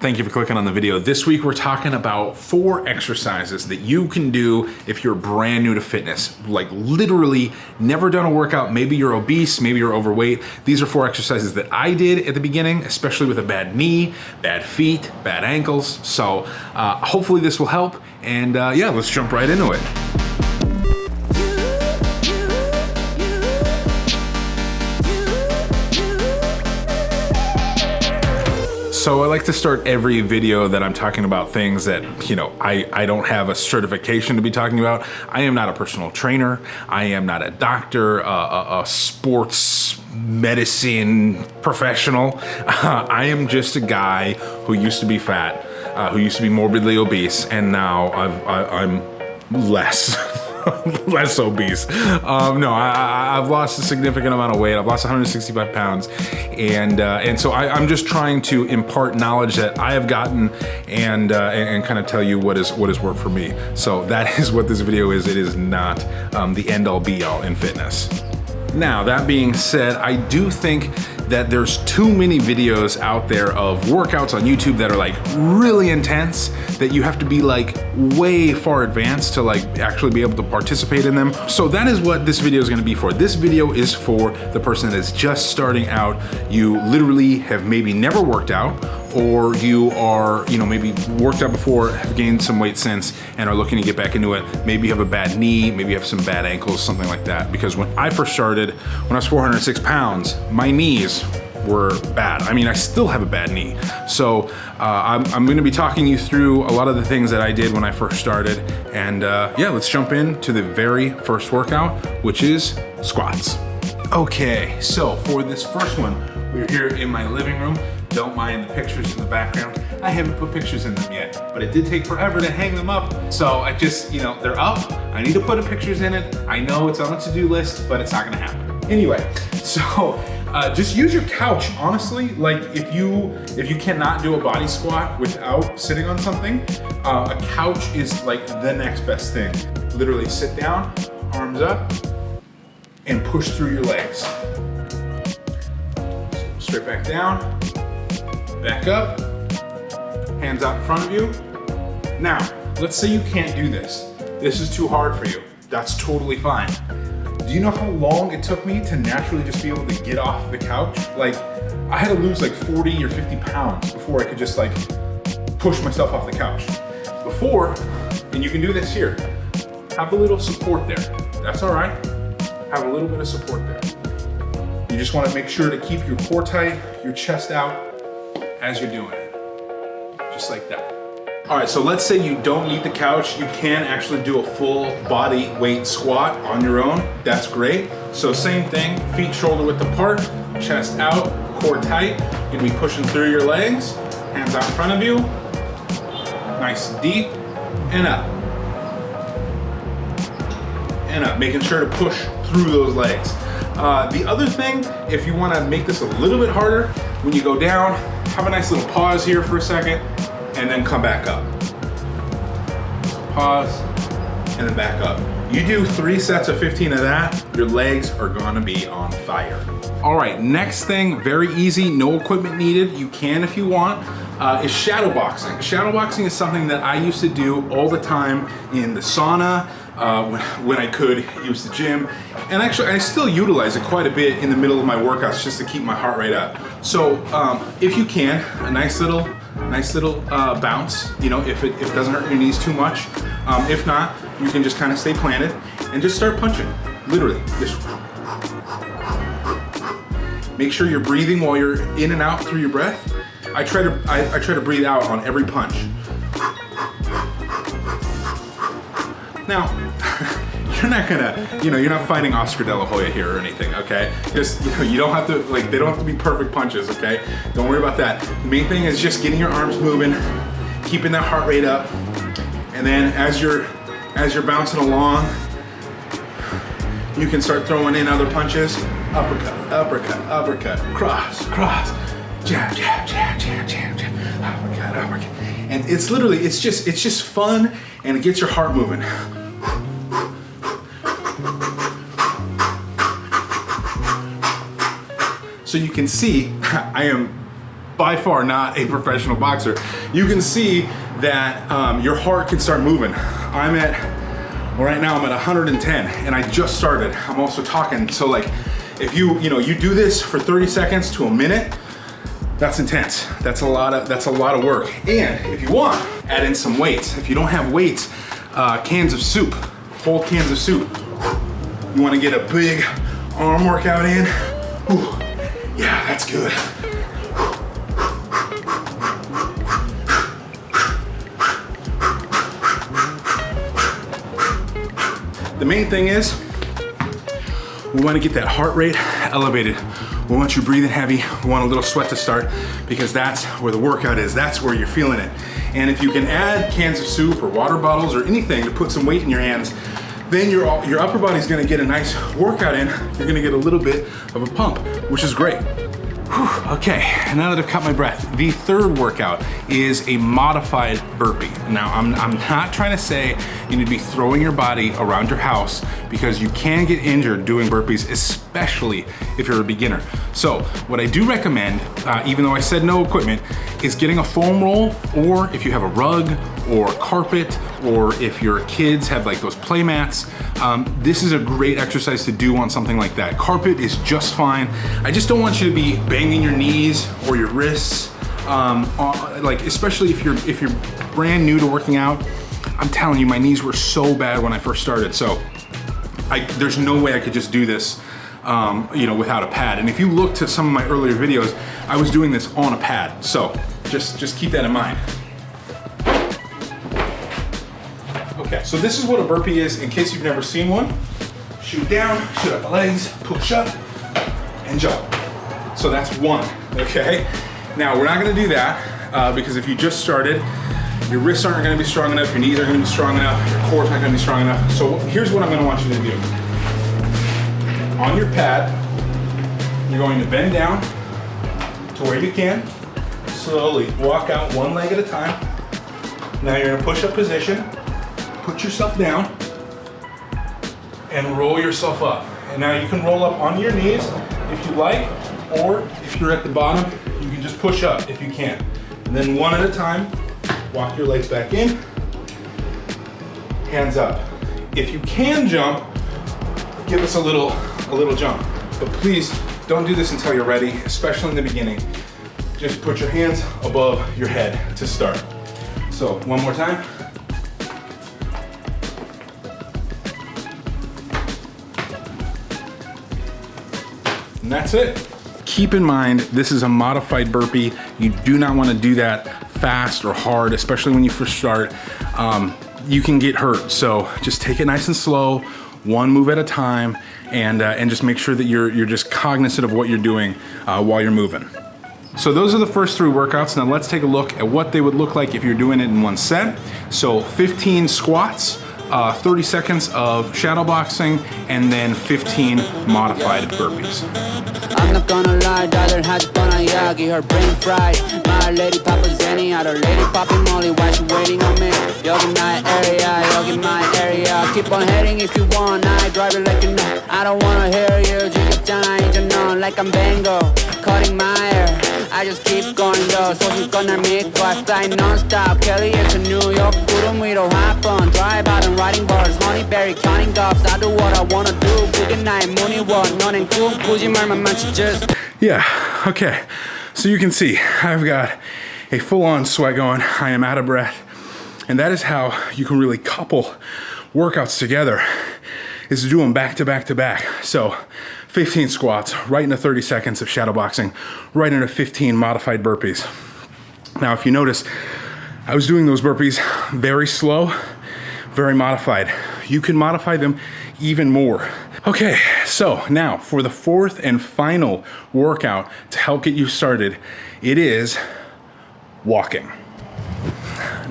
Thank you for clicking on the video. This week we're talking about 4 exercises that you can do if you're brand new to fitness. Like literally never done a workout. Maybe you're obese, maybe you're overweight. These are 4 exercises that I did at the beginning, especially with a bad knee, bad feet, bad ankles. So hopefully this will help. And yeah, let's jump right into it. So I like to start every video that I'm talking about things that, you know, I don't have a certification to be talking about. I am not a personal trainer. I am not a doctor, a sports medicine professional. I am just a guy who used to be fat, who used to be morbidly obese, and now I'm less. Less obese. No, I've lost a significant amount of weight. I've lost 165 pounds. And so I'm just trying to impart knowledge that I have gotten and kind of tell you what has worked for me. So that is what this video is. It is not the end all be all in fitness. Now, that being said, I do think that there's too many videos out there of workouts on YouTube that are like really intense, that you have to be like way far advanced to like actually be able to participate in them. So that is what this video is gonna be for. This video is for the person that is just starting out. You literally have maybe never worked out, or you are, you know, maybe worked out before, have gained some weight since, and are looking to get back into it. Maybe you have a bad knee, maybe you have some bad ankles, something like that. Because when I first started, when I was 406 pounds, my knees were bad. I mean, I still have a bad knee. So I'm gonna be talking you through a lot of the things that I did when I first started. And yeah, let's jump into the very first workout, which is squats. Okay, so for this first one, we're here in my living room. Don't mind the pictures in the background. I haven't put pictures in them yet, but it did take forever to hang them up. So I just, you know, they're up. I need to put the pictures in it. I know it's on the to-do list, but it's not gonna happen. Anyway, so just use your couch, honestly. Like if you cannot do a body squat without sitting on something, a couch is like the next best thing. Literally sit down, arms up, and push through your legs. Straight back down. Back up, hands out in front of you. Now, let's say you can't do this. This is too hard for you. That's totally fine. Do you know how long it took me to naturally just be able to get off the couch? Like, I had to lose like 40 or 50 pounds before I could just like push myself off the couch. Before, and you can do this here, have a little support there. That's all right. Have a little bit of support there. You just want to make sure to keep your core tight, your chest out, as you're doing it, just like that. All right, so let's say you don't need the couch. You can actually do a full body weight squat on your own. That's great. So same thing, feet shoulder width apart, chest out, core tight. You're gonna be pushing through your legs, hands out in front of you, nice and deep, and up. And up, making sure to push through those legs. The other thing, if you wanna make this a little bit harder, when you go down, have a nice little pause here for a second, and then come back up. Pause, and then back up. You do 3 sets of 15 of that, your legs are gonna be on fire. All right, next thing, very easy, no equipment needed. You can if you want, is shadow boxing. Shadow boxing is something that I used to do all the time in the sauna, when I could use the gym. And actually, I still utilize it quite a bit in the middle of my workouts just to keep my heart rate up. So if you can, a nice little bounce, you know, if it doesn't hurt your knees too much. If not, you can just kind of stay planted and just start punching, literally. Just make sure you're breathing while you're in and out through your breath. I try to breathe out on every punch. Now, you're not gonna, you know, you're not fighting Oscar De La Hoya here or anything, okay? Just, you know, you don't have to, like, they don't have to be perfect punches, okay? Don't worry about that. The main thing is just getting your arms moving, keeping that heart rate up, and then as you're bouncing along, you can start throwing in other punches. Uppercut, uppercut, uppercut, cross, cross, jab, jab, jab, jab, jab, jab, uppercut, uppercut. And it's literally, it's just fun, and it gets your heart moving. So you can see, I am by far not a professional boxer, you can see that your heart can start moving. Right now I'm at 110 and I just started. I'm also talking, so like if you do this for 30 seconds to a minute, that's intense. That's a lot of work. And if you want, add in some weights. If you don't have weights, cans of soup, whole cans of soup. You wanna get a big arm workout in? Whew. Yeah, that's good. The main thing is, we wanna get that heart rate elevated. We want you breathing heavy. We want a little sweat to start because that's where the workout is. That's where you're feeling it. And if you can add cans of soup or water bottles or anything to put some weight in your hands, then your upper body's gonna get a nice workout in. You're gonna get a little bit of a pump, which is great. Whew. Okay, now that I've caught my breath, the third workout is a modified burpee. Now, I'm not trying to say you need to be throwing your body around your house because you can get injured doing burpees, especially if you're a beginner. So what I do recommend, even though I said no equipment, is getting a foam roll, or if you have a rug or carpet, or if your kids have like those play mats, this is a great exercise to do on something like that. Carpet is just fine. I just don't want you to be banging your knees or your wrists, like especially if you're brand new to working out. I'm telling you, my knees were so bad when I first started, so there's no way I could just do this without a pad. And if you look to some of my earlier videos, I was doing this on a pad, so just keep that in mind. Okay, so this is what a burpee is in case you've never seen one. Shoot down, shoot up the legs, push up, and jump. So that's one, okay? Now, we're not gonna do that because if you just started, your wrists aren't gonna be strong enough, your knees aren't gonna be strong enough, your core's not gonna be strong enough. So here's what I'm gonna want you to do. On your pad, you're going to bend down to where you can. Slowly walk out one leg at a time. Now you're in a push-up position. Put yourself down and roll yourself up. And now you can roll up onto your knees if you like, or if you're at the bottom, you can just push up if you can. And then one at a time, walk your legs back in, hands up. If you can jump, give us a little jump. But please don't do this until you're ready, especially in the beginning. Just put your hands above your head to start. So one more time. And that's it. Keep in mind, this is a modified burpee. You do not want to do that fast or hard, especially when you first start. You can get hurt. So just take it nice and slow, one move at a time, and just make sure that you're just cognizant of what you're doing while you're moving. So those are the first three workouts. Now let's take a look at what they would look like if you're doing it in one set. So 15 squats, 30 seconds of shadow boxing, and then 15 modified burpees. I'm not gonna lie, daughter has gonna yagi, her brain fried. My lady Papa Zenny, other lady popping Molly, why she waiting on me? Yogi my area, keep on heading if you want, I drive it like you know. I don't wanna hear you, 지겹잖아, 이제 넌 like I'm Bango, cutting my hair. I just keep going though, 소식 건널 믿고 I fly non-stop, Kelly is in New York, 구름 위로 hop on, drive out and riding bars, honeyberry counting doves, I do what I wanna do, 그게 나의 무늬원, 너넨 꿈꾸지 말만 많지 just. Yeah, okay, so you can see I've got a full-on sweat going, I am out of breath, and that is how you can really couple workouts together, is to do them back to back to back. So 15 squats, right into 30 seconds of shadow boxing, right into 15 modified burpees. Now, if you notice, I was doing those burpees very slow, very modified. You can modify them even more. Okay, so now for the fourth and final workout to help get you started, it is walking.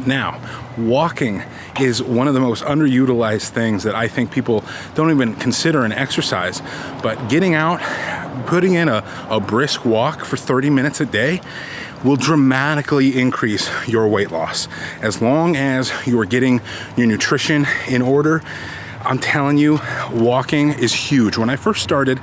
Now, walking is one of the most underutilized things that I think people don't even consider an exercise, but getting out, putting in a brisk walk for 30 minutes a day will dramatically increase your weight loss. As long as you are getting your nutrition in order, I'm telling you, walking is huge. When I first started,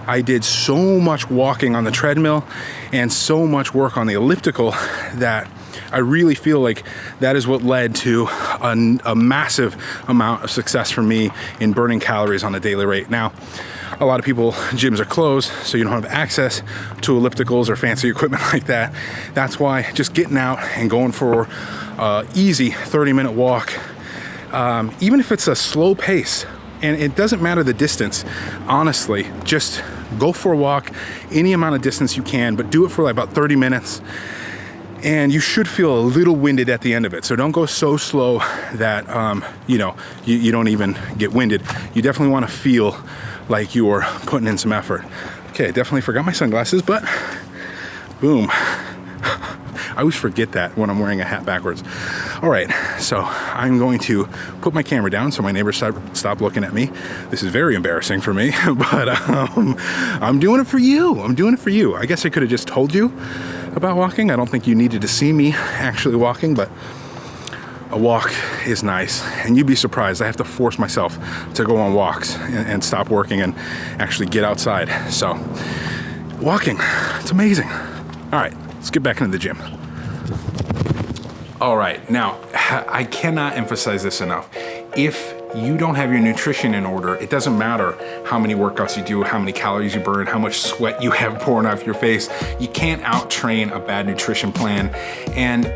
I did so much walking on the treadmill and so much work on the elliptical that I really feel like that is what led to a massive amount of success for me in burning calories on a daily rate. Now, a lot of people, gyms are closed, so you don't have access to ellipticals or fancy equipment like that. That's why just getting out and going for easy 30-minute walk, even if it's a slow pace, and it doesn't matter the distance, honestly, just go for a walk any amount of distance you can, but do it for like about 30 minutes. And you should feel a little winded at the end of it. So don't go so slow that, you don't even get winded. You definitely want to feel like you're putting in some effort. Okay, I definitely forgot my sunglasses, but boom. I always forget that when I'm wearing a hat backwards. All right, so I'm going to put my camera down so my neighbors stop looking at me. This is very embarrassing for me, but I'm doing it for you. I'm doing it for you. I guess I could have just told you about walking. I don't think you needed to see me actually walking, but a walk is nice. And you'd be surprised. I have to force myself to go on walks and stop working and actually get outside. So walking, it's amazing. All right, let's get back into the gym. All right, now I cannot emphasize this enough. If you don't have your nutrition in order, it doesn't matter how many workouts you do, how many calories you burn, how much sweat you have pouring off your face. You can't out-train a bad nutrition plan. And,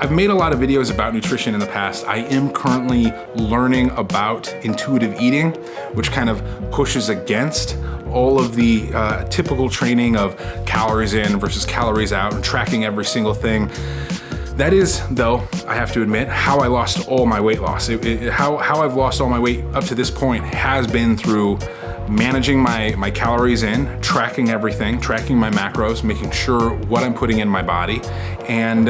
I've made a lot of videos about nutrition in the past. I am currently learning about intuitive eating, which kind of pushes against all of the typical training of calories in versus calories out and tracking every single thing. That is, though, I have to admit, how I lost all my weight loss. How I've lost all my weight up to this point has been through managing my calories in, tracking everything, tracking my macros, making sure what I'm putting in my body. And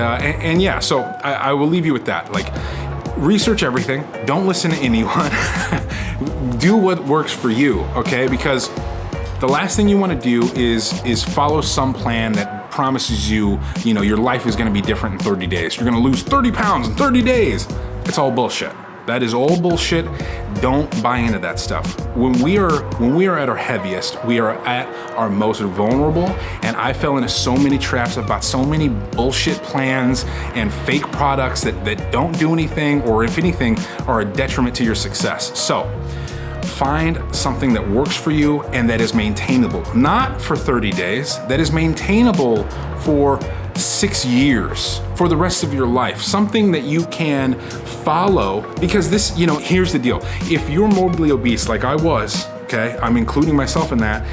yeah, so I will leave you with that. Like, research everything. Don't listen to anyone. Do what works for you, okay? Because the last thing you want to do is follow some plan that promises you, your life is going to be different in 30 days. You're going to lose 30 pounds in 30 days. It's all bullshit. That is all bullshit. Don't buy into that stuff. When we are at our heaviest, we are at our most vulnerable, and I fell into so many traps. I've bought so many bullshit plans and fake products that don't do anything, or if anything, are a detriment to your success. So find something that works for you and that is maintainable. Not for 30 days, that is maintainable for 6 years, for the rest of your life. Something that you can follow, because this, here's the deal. If you're morbidly obese like I was, okay, I'm including myself in that,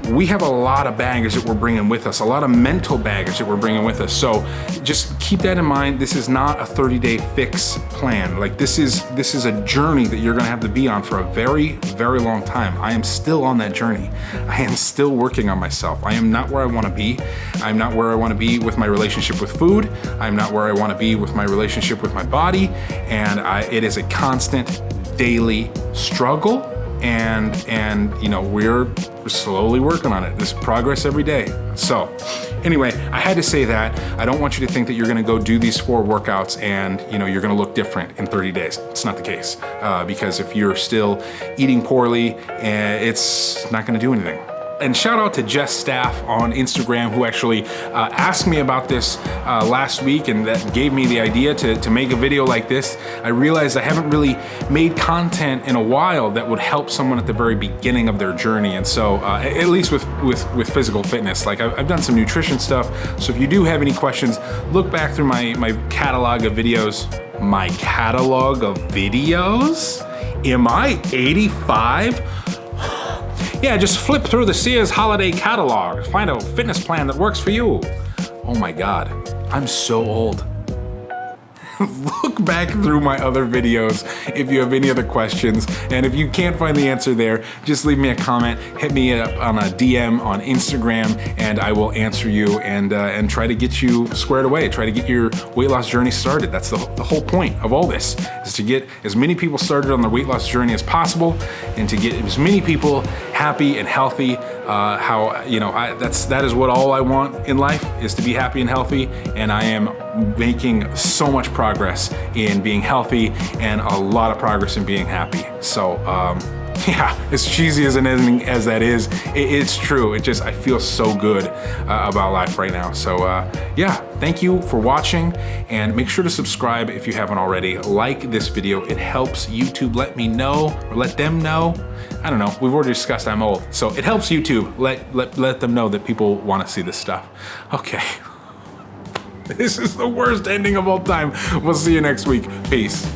we have a lot of baggage that we're bringing with us, a lot of mental baggage that we're bringing with us. So just keep that in mind. This is not a 30-day fix plan. Like, this is a journey that you're gonna have to be on for a very, very long time. I am still on that journey. I am still working on myself. I am not where I wanna be. I'm not where I wanna be with my relationship with food. I'm not where I wanna be with my relationship with my body. And it is a constant daily struggle. And we're slowly working on it. There's progress every day. So anyway, I had to say that. I don't want you to think that you're gonna go do these 4 workouts and you're gonna look different in 30 days. It's not the case, because if you're still eating poorly, it's not gonna do anything. And shout out to Jess Staff on Instagram, who actually asked me about this last week, and that gave me the idea to make a video like this. I realized I haven't really made content in a while that would help someone at the very beginning of their journey. And so, at least with physical fitness, like I've done some nutrition stuff. So if you do have any questions, look back through my catalog of videos. My catalog of videos? Am I 85? Yeah, just flip through the Sears holiday catalog. Find a fitness plan that works for you. Oh my God, I'm so old. Look back through my other videos if you have any other questions. And if you can't find the answer there, just leave me a comment, hit me up on a DM on Instagram, and I will answer you and try to get you squared away, try to get your weight loss journey started. That's the whole point of all this, is to get as many people started on their weight loss journey as possible, and to get as many people happy and healthy. That is what all I want in life, is to be happy and healthy, and I am making so much progress progress in being healthy and a lot of progress in being happy. So, yeah, as cheesy as an ending as that is, it's true. I feel so good about life right now. So yeah, thank you for watching, and make sure to subscribe if you haven't already. Like this video, it helps YouTube let me know, or let them know. I don't know, we've already discussed I'm old. So it helps YouTube let them know that people want to see this stuff. Okay. This is the worst ending of all time. We'll see you next week. Peace.